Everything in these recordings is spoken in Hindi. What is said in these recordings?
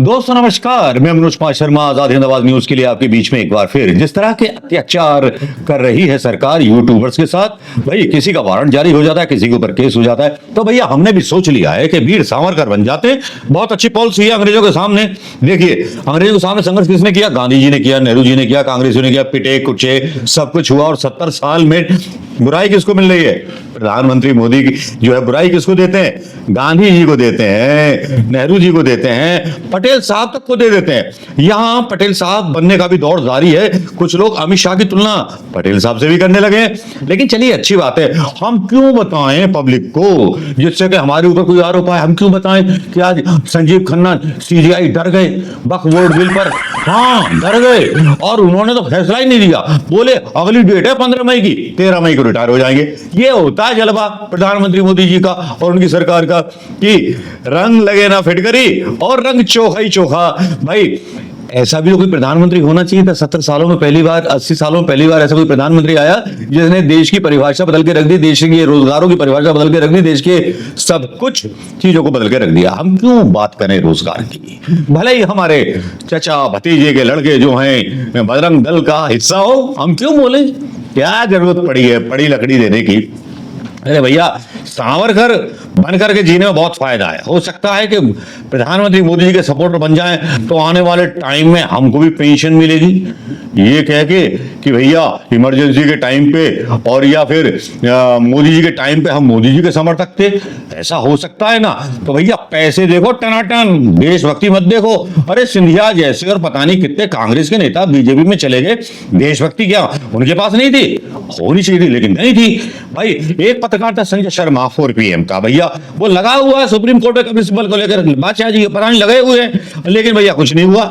दोस्तों नमस्कार, मैं मनोज कुमार शर्मा आजाद हिंद आवाज न्यूज के लिए आपके बीच में एक बार फिर। जिस तरह के अत्याचार कर रही है सरकार यूट्यूबर्स के साथ, भाई किसी का वारंट जारी हो जाता है, किसी के ऊपर केस हो जाता है, तो भैया हमने भी सोच लिया है कि वीर सावरकर बन जाते। बहुत अच्छी पॉलिसी है अंग्रेजों के सामने। देखिए, अंग्रेजों के सामने संघर्ष किसने किया? गांधी जी ने किया, नेहरू जी ने किया, कांग्रेसियों ने किया, पिटे कुचे सब कुछ हुआ। और 70 साल में बुराई किसको मिल रही है? प्रधानमंत्री मोदी की जो है बुराई किसको देते हैं? गांधी जी को देते हैं, नेहरू जी को देते हैं, पटेल साहब तक को दे देते हैं। यहां पटेल साहब बनने का भी दौर जारी है। कुछ लोग अमित शाह की तुलना पटेल साहब से भी करने लगे। लेकिन चलिए, अच्छी बात है। हम क्यों बताएं पब्लिक को, जिससे कि हमारे ऊपर कोई आरोप आए, हम क्यों बताएं कि आज संजीव खन्ना सीजीआई डर गए वक्फ बोर्ड बिल पर। हाँ, डर गए और उन्होंने तो फैसला ही नहीं दिया। बोले अगली डेट है 15 मई की, 13 मई को रिटायर हो जाएंगे। ये होता है जलवा प्रधानमंत्री मोदी जी का और उनकी सरकार का कि रंग लगे ना फिटकरी और रंग चोखा ही चोखा। भाई ऐसा भी कोई प्रधानमंत्री होना चाहिए था। 70 सालों में पहली बार, 80 सालों में पहली बार ऐसा कोई प्रधानमंत्री आया जिसने देश की परिभाषा बदल के रख दी, देश के रोजगारों की परिभाषा बदल के रख दी, देश के सब कुछ चीजों को बदल के रख दिया। हम क्यों बात करें रोजगार की? भले ही हमारे चचा भतीजे के लड़के जो हैं बजरंग दल का हिस्सा हो, हम क्यों बोले? क्या जरूरत पड़ी है पड़ी लकड़ी देने की? अरे भैया, सावरकर बन करके जीने में बहुत फायदा है। हो सकता है कि प्रधानमंत्री मोदी जी के सपोर्टर बन जाएं तो आने वाले टाइम में हमको भी पेंशन मिलेगी, ये कह के कि भैया इमरजेंसी के टाइम पे और या फिर मोदी जी के टाइम पे हम मोदी जी के समर्थक थे। ऐसा हो सकता है ना? तो भैया पैसे देखो टनाटन, देशभक्ति मत देखो। अरे सिंधिया जैसे और पता नहीं कितने कांग्रेस के नेता बीजेपी में चले गए, देशभक्ति क्या उनके पास नहीं थी? होनी चाहिए थी लेकिन नहीं थी। भाई एक पत्रकार था संजय शर्मा 4PM का, भैया वो लगा हुआ है सुप्रीम कोर्ट में प्रिंसिपल को लेकर, बादशाह जी पता नहीं लगे हुए हैं, लेकिन भैया कुछ नहीं हुआ।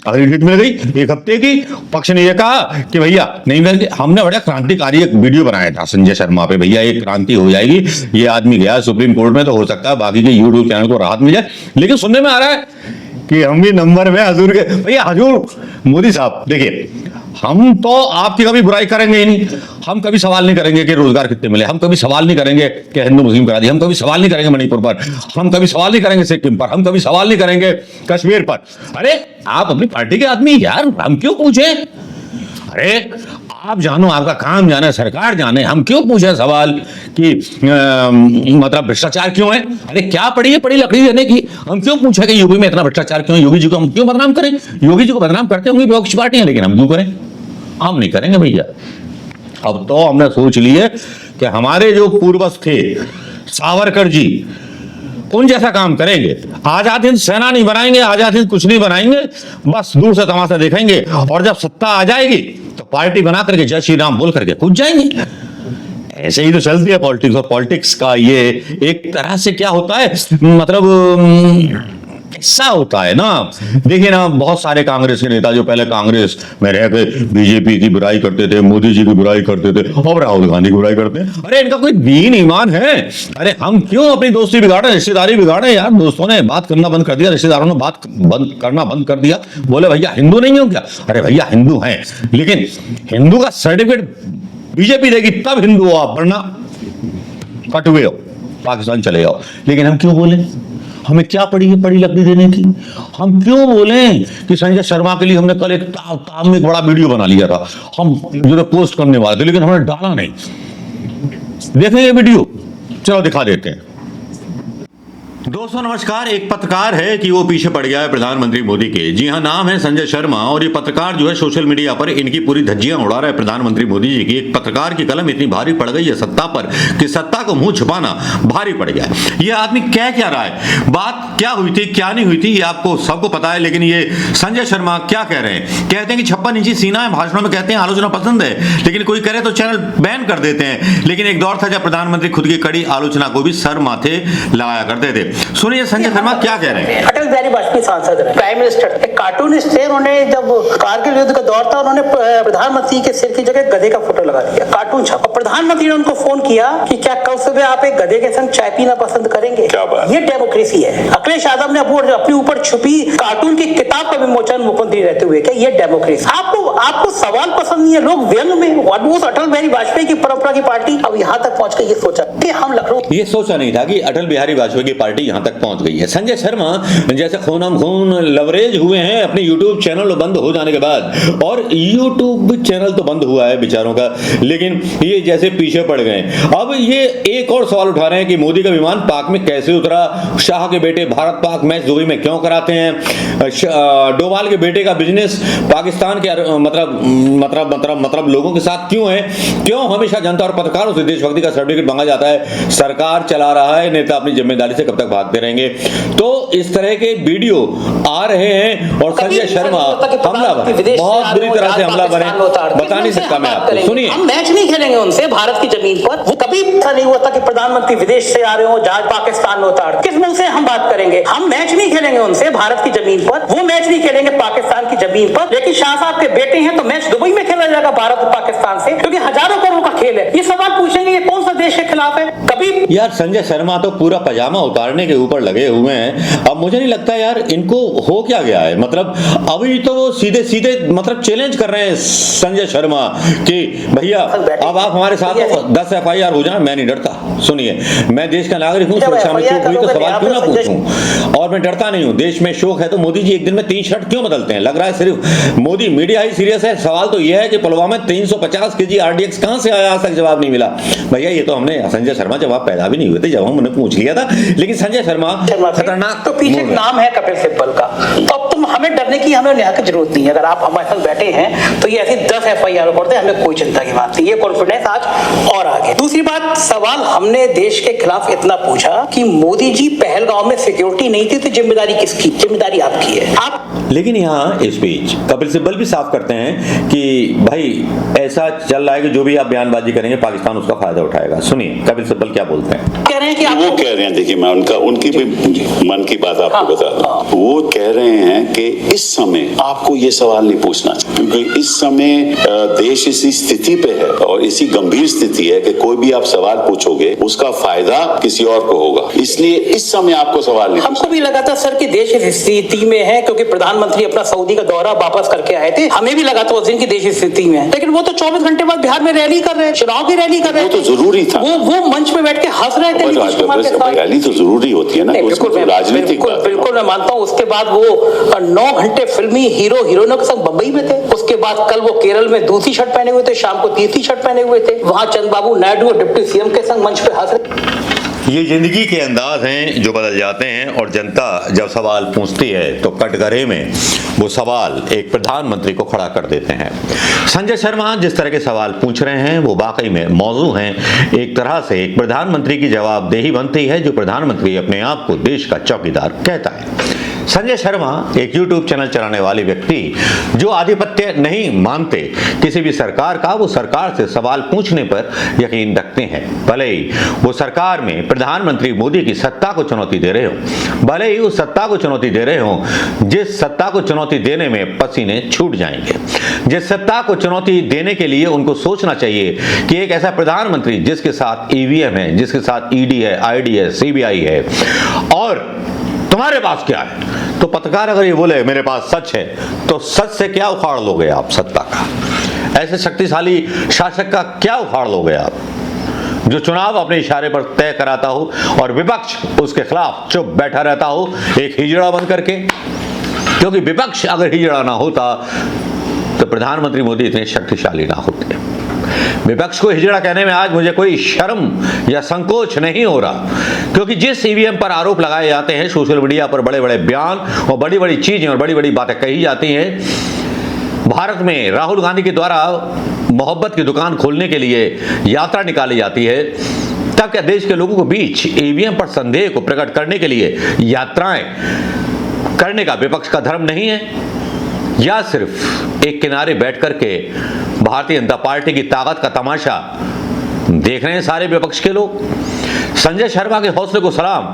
अगली डेट मिल गई 1 हफ्ते की, पक्ष ने यह कहा कि भैया नहीं मिल गई। हमने बड़ा क्रांतिकारी एक वीडियो बनाया था संजय शर्मा पे, भैया एक क्रांति हो जाएगी, ये आदमी गया सुप्रीम कोर्ट में, तो हो सकता है बाकी के यूट्यूब चैनल को राहत मिल जाए। लेकिन सुनने में आ रहा है कि हम भी नंबर में हजूर के। भैया हजूर मोदी साहब देखिए, हम तो आपकी कभी बुराई करेंगे ही नहीं। हम कभी सवाल नहीं करेंगे कि रोजगार कितने मिले, हम कभी सवाल नहीं करेंगे कि हिंदू मुस्लिम करा दी, हम कभी सवाल नहीं करेंगे मणिपुर पर, हम कभी सवाल नहीं करेंगे सिक्किम पर, हम कभी सवाल नहीं करेंगे कश्मीर पर। अरे आप अपनी पार्टी के आदमी यार, हम क्यों पूछे? अरे आप जानो, आपका काम जाने, सरकार जाने, हम क्यों पूछे सवाल कि मतलब भ्रष्टाचार क्यों है? अरे क्या पड़ी है पड़ी लकड़ी देने की? हम क्यों पूछे कि यूपी में इतना भ्रष्टाचार क्यों है? योगी जी को हम क्यों बदनाम करें? योगी जी को बदनाम करते होंगे विपक्ष पार्टी है, लेकिन हम क्यों करें? हम नहीं करेंगे भैया। अब तो हमने सोच लिए कि हमारे जो पूर्वज थे सावरकर जी, उन जैसा काम करेंगे। आजाद हिंद सेना नहीं बनाएंगे, आजाद हिंद कुछ नहीं बनाएंगे, बस दूर से तमाशा देखेंगे और जब सत्ता आ जाएगी तो पार्टी बना करके जय श्री राम बोल करके कूद जाएंगे। ऐसे ही तो चलती है पॉलिटिक्स। और पॉलिटिक्स का ये एक तरह से क्या होता है, मतलब ऐसा होता है ना। देखिए ना, बहुत सारे कांग्रेस के नेता जो पहले कांग्रेस में रह के बीजेपी की बुराई करते थे, मोदी जी की बुराई करते थे और राहुल गांधी की बुराई करते हैं। अरे इनका कोई दीन ईमान है? अरे हम क्यों अपनी दोस्ती बिगाड़े, रिश्तेदारी बिगाड़े? यार दोस्तों ने बात करना बंद कर दिया, रिश्तेदारों ने बात करना बंद कर दिया। बोले भैया हिंदू नहीं हो क्या? अरे भैया हिंदू हैं, लेकिन हिंदू का सर्टिफिकेट बीजेपी देगी तब हिंदू हो आप, वरना कट हुए हो, पाकिस्तान चले जाओ। लेकिन हम क्यों बोले? हमें क्या पड़ी है पड़ी लकड़ी देने की? हम क्यों बोलें कि संजय शर्मा के लिए हमने कल एक ताम में एक बड़ा वीडियो बना लिया था, हम जो पोस्ट करने वाले थे, लेकिन हमने डाला नहीं। देखें ये वीडियो, चलो दिखा देते हैं। दोस्तों नमस्कार, एक पत्रकार है कि वो पीछे पड़ गया है प्रधानमंत्री मोदी के। जी हाँ, नाम है संजय शर्मा और ये पत्रकार जो है सोशल मीडिया पर इनकी पूरी धज्जियां उड़ा रहा है प्रधानमंत्री मोदी जी की। एक पत्रकार की कलम इतनी भारी पड़ गई है सत्ता पर कि सत्ता को मुंह छुपाना भारी पड़ गया है। ये आदमी कह क्या रहा है, बात क्या हुई थी क्या नहीं हुई थी ये आपको सबको पता है, लेकिन ये संजय शर्मा क्या कह रहे हैं? कहते हैं कि 56 इंची सीना है, भाषणों में कहते हैं आलोचना पसंद है, लेकिन कोई करे तो चैनल बैन कर देते हैं। लेकिन एक दौर था जब प्रधानमंत्री खुद की कड़ी आलोचना को भी सर माथे लगाया करते थे। सुनिए संजय शर्मा क्या कह रहे हैं। अटल बिहारी वाजपेयी सांसद रहे, प्राइम मिनिस्टर, एक कार्टूनिस्ट थे। उन्होंने जब कारगिल युद्ध का दौर था, उन्होंने प्रधानमंत्री के सिर की जगह गधे का फोटो लगा दिया, कार्टून छापा। और प्रधानमंत्री ने उनको फोन किया कि क्या कल सुबह आप एक गधे के संग चाय पीना पसंद करेंगे? क्या बात? ये डेमोक्रेसी है। अखिलेश यादव ने अपने ऊपर छुपी कार्टून की किताब का विमोचन मुख्यमंत्री रहते हुए, क्या ये डेमोक्रेसी? आपको सवाल पसंद नहीं है, लोग व्यंग में अटल बिहारी वाजपेयी की परंपरा की पार्टी अब यहाँ तक पहुंच के ये सोचा कि हम लखनऊ, ये सोचा नहीं था कि अटल बिहारी वाजपेयी की पार्टी यहां तक पहुंच गई है। संजय शर्मा जैसे खूनम खून लवरेज हुए हैं अपने यूट्यूब चैनल बंद हो जाने के बाद, और यूट्यूब चैनल तो बंद हुआ है बेचारों का, लेकिन ये जैसे पीछे पड़ गए। अब ये एक और सवाल उठा रहे हैं कि मोदी का विमान पाक में कैसे उतरा, शाह के बेटे भारत पाक मैच दुबई में क्यों कराते हैं, डोभाल के बेटे का बिजनेस पाकिस्तान के मतलब लोगों के साथ क्यों है, क्यों हमेशा जनता और पत्रकारों से देशभक्ति का सर्टिफिकेट मांगा जाता है, सरकार चला रहा है, नेता अपनी जिम्मेदारी से कब तक भागते रहेंगे। तो इस तरह के वीडियो आ रहे हैं और संजय शर्मा हमलावर, बहुत बुरी तरह से हमलावर है, बता नहीं सकता मैं आपको। सुनिए, हम मैच नहीं खेलेंगे उनसे भारत की जमीन पर। वो कभी ऐसा नहीं हुआ था कि प्रधानमंत्री विदेश से आ रहे हो, जहाज पाकिस्तान में उतार, किस मुंह से हम बात करेंगे। हम मैच नहीं खेलेंगे उनसे भारत की जमीन पर, वो मैच नहीं खेलेंगे पाकिस्तान की जमीन पर। लेकिन शाह साहब के बेटे हैं तो मैच दुबई में खेला जाएगा भारत और पाकिस्तान से, क्योंकि हजारों करोड़ का खेल है। ये सवाल पूछेंगे ये कौन सा देश के खिलाफ है? कभी यार संजय शर्मा तो पूरा पजामा उतारने के ऊपर लगे हुए हैं। अब मुझे नहीं लगता यार इनको हो क्या गया है, मतलब अभी तो वो सीधे सीधे मतलब चैलेंज कर रहे हैं संजय शर्मा कि भैया अब आप हमारे साथ 10 FIR हो जाए, मैं नहीं डरता। सुनिए, मैं देश का नागरिक हूँ, सुरक्षा में चूक हुई तो सवाल क्यों ना पूछूं, और मैं डरता नहीं हूँ। देश में शोक है तो मोदी जी एक दिन में 3 शर्ट क्यों बदलते हैं? लग रहा है सिर्फ मोदी मीडिया ही सीरियस है। सवाल तो यह है कि पुलवामा में 350 kg RDX कहां से आया, आज तक जवाब नहीं मिला। भैया ये तो हमने संजय शर्मा जवाब पैदा भी नहीं हुए थे जब हमने पूछ लिया था, लेकिन संजय शर्मा खतरनाक तो पीछे नाम है कपिल सिब्बल का, तो अब तुम हमें डरने की हमें यहाँ की जरूरत नहीं है। अगर आप हमारे साथ बैठे हैं तो ये ऐसी 10 FIR करते हैं, हमें कोई चिंता की बात नहीं, ये कॉन्फिडेंस आज और आगे। दूसरी बात, सवाल हमने देश के खिलाफ इतना पूछा कि मोदी जी पहलगांव में सिक्योरिटी नहीं थी तो जिम्मेदारी किसकी? जिम्मेदारी आपकी है। आप लेकिन यहाँ इस बीच कपिल सिब्बल भी साफ करते हैं कि भाई ऐसा चल रहा है कि जो भी आप बयानबाजी करेंगे पाकिस्तान उसका फायदा उठाएगा। सुनिए कपिल सिब्बल क्या बोलते हैं। कह रहे हैं कि वो कह रहे हैं, देखिए मैं उनकी भी मन की बात आपको बता दूं। वो कह रहे हैं कि इस समय आपको ये सवाल नहीं पूछना, क्योंकि इस समय देश इसी स्थिति पे है और इसी गंभीर स्थिति है कि कोई भी आप सवाल पूछोगे उसका फायदा किसी और को होगा, इसलिए इस समय आपको सवाल नहीं। हमको भी लगा था सर कि देश इस स्थिति में है क्योंकि प्रधानमंत्री अपना सऊदी का दौरा वापस करके आए थे, हमें भी लगा था उस दिन की देश इस स्थिति में है। लेकिन वो तो 24 घंटे बाद बिहार में रैली कर रहे हैं, चुनाव की रैली कर रहे हैं, वो तो जरूरी था। वो मंच पे बैठ के हंस रहे थे नीतीश कुमार के साथ। रैली तो जरूरी होती है ना, राजनीतिक। बिल्कुल मैं मानता हूँ। उसके बाद वो 9 घंटे फिल्मी हीरो हीरोइनों के साथ बम्बई में थे। उसके बाद कल वो केरल में दूसरी शर्ट पहने हुए थे, शाम को तीसरी शर्ट पहने हुए थे, वहां चंद्रबाबू नायडू और डिप्टी CM के संग मंच पे हंस रहे। ये जिंदगी के अंदाज हैं जो बदल जाते हैं, और जनता जब सवाल पूछती है तो कटघरे में वो सवाल एक प्रधानमंत्री को खड़ा कर देते हैं। संजय शर्मा जिस तरह के सवाल पूछ रहे हैं वो वाकई में मौजू हैं। एक तरह से एक प्रधानमंत्री की जवाबदेही बनती है जो प्रधानमंत्री अपने आप को देश का चौकीदार कहता है। संजय शर्मा एक YouTube चैनल चलाने वाले व्यक्ति जो आधिपत्य नहीं मानते किसी भी सरकार का, वो सरकार से सवाल पूछने पर यकीन रखते हैं। भले ही वो सरकार में प्रधानमंत्री मोदी की सत्ता को चुनौती दे रहे हो, भले ही उस सत्ता को चुनौती दे रहे हो जिस सत्ता को चुनौती देने में पसीने छूट जाएंगे, जिस सत्ता को चुनौती देने के लिए उनको सोचना चाहिए कि एक ऐसा प्रधानमंत्री जिसके साथ EVM है, जिसके साथ ED है, ID है, CBI है, और तुम्हारे पास क्या है। तो पत्रकार अगर ये बोले मेरे पास सच है, तो सच से क्या उखाड़ लोगे आप? सत्ता का, ऐसे शक्तिशाली शासक का क्या उखाड़ लोगे आप जो चुनाव अपने इशारे पर तय कराता हो और विपक्ष उसके खिलाफ चुप बैठा रहता हो एक हिजड़ा बन करके? क्योंकि विपक्ष अगर हिजड़ा ना होता तो प्रधानमंत्री मोदी इतने शक्तिशाली ना होते। विपक्ष को हिजड़ा कहने में आज मुझे कोई शर्म या संकोच नहीं हो रहा, क्योंकि जिस EVM पर आरोप लगाए जाते हैं, सोशल मीडिया पर बड़े बड़े बयान और बड़ी बड़ी चीजें और बड़ी बड़ी बातें कही जाती हैं। भारत में राहुल गांधी के द्वारा मोहब्बत की दुकान खोलने के लिए यात्रा निकाली जाती है, तब क्या देश के लोगों के बीच EVM पर संदेह को प्रकट करने के लिए यात्राएं करने का विपक्ष का धर्म नहीं है? या सिर्फ एक किनारे बैठ करके भारतीय जनता पार्टी की ताकत का तमाशा देख रहे हैं सारे विपक्ष के लोग? संजय शर्मा के हौसले को सलाम,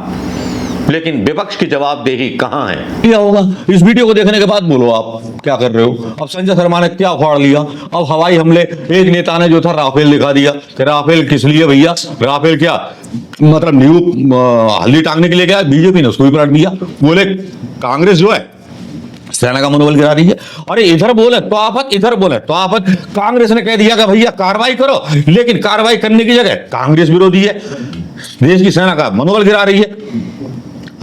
लेकिन विपक्ष की जवाबदेही कहां है? क्या होगा इस वीडियो को देखने के बाद? बोलो आप क्या कर रहे हो? अब संजय शर्मा ने क्या उखाड़ लिया? अब हवाई हमले, एक नेता ने जो था राफेल दिखा दिया कि राफेल किस लिए भैया, राफेल क्या मतलब न्यू हल्दी टांगने के लिए गया, बीजेपी ने उसको भी पलट दिया। बोले कांग्रेस जो है सेना का मनोबल गिरा रही है, और इधर बोले तो आफत, इधर बोले तो आफत। कांग्रेस ने कह दिया कि भैया कार्रवाई करो, लेकिन कार्रवाई करने की जगह कांग्रेस विरोधी है, देश की सेना का मनोबल गिरा रही है।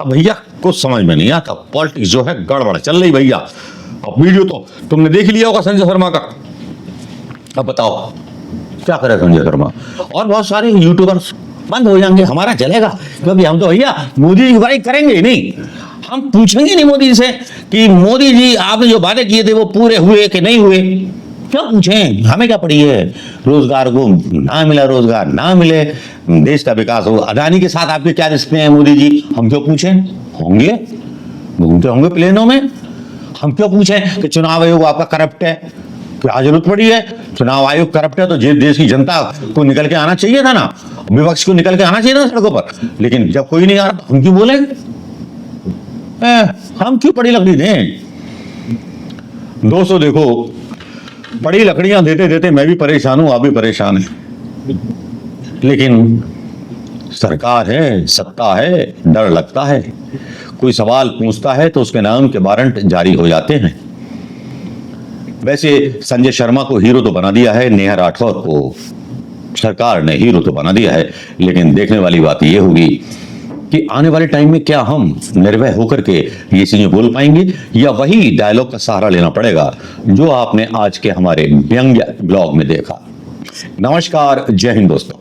अब भैया कुछ समझ में नहीं आता, पॉलिटिक्स जो है गड़बड़ चल रही भैया। अब वीडियो तो तुमने देख लिया होगा संजय शर्मा का, अब बताओ क्या करे संजय शर्मा। और बहुत सारे यूट्यूबर्स बंद हो जाएंगे, हमारा चलेगा, क्योंकि हम तो भैया मोदी जी की बुराई करेंगे ही नहीं। हम पूछेंगे नहीं मोदी से कि मोदी जी आपने जो वादे किए थे वो पूरे हुए कि नहीं हुए, क्यों पूछें, हमें क्या पड़ी है। रोजगार को ना मिला, रोजगार ना मिले, देश का विकास हो, अदानी के साथ आपके क्या रिश्ते हैं मोदी जी, हम क्यों पूछें। होंगे, घूमते होंगे प्लेनों में, हम क्यों पूछें कि चुनाव आयोग आपका करप्ट है, क्या जरूरत पड़ी है। चुनाव आयोग करप्ट है तो देश की जनता को निकल के आना चाहिए था ना, विपक्ष को निकल के आना चाहिए था सड़कों पर, लेकिन जब कोई नहीं आ रहा तो हम क्यों बोलेंगे, हम क्यों बड़ी लकड़ी दें। दोस्तों देखो, बड़ी लकड़ियां देते देते मैं भी परेशान हूं, आप भी परेशान हैं, लेकिन सरकार है, सत्ता है, डर लगता है। कोई सवाल पूछता है तो उसके नाम के वारंट जारी हो जाते हैं। वैसे संजय शर्मा को हीरो तो बना दिया है, नेहा राठौर को सरकार ने हीरो तो बना दिया है, लेकिन देखने वाली बात यह होगी कि आने वाले टाइम में क्या हम निर्भय होकर के ये चीजें बोल पाएंगे, या वही डायलॉग का सहारा लेना पड़ेगा जो आपने आज के हमारे व्यंग्य ब्लॉग में देखा। नमस्कार, जय हिंद दोस्तों।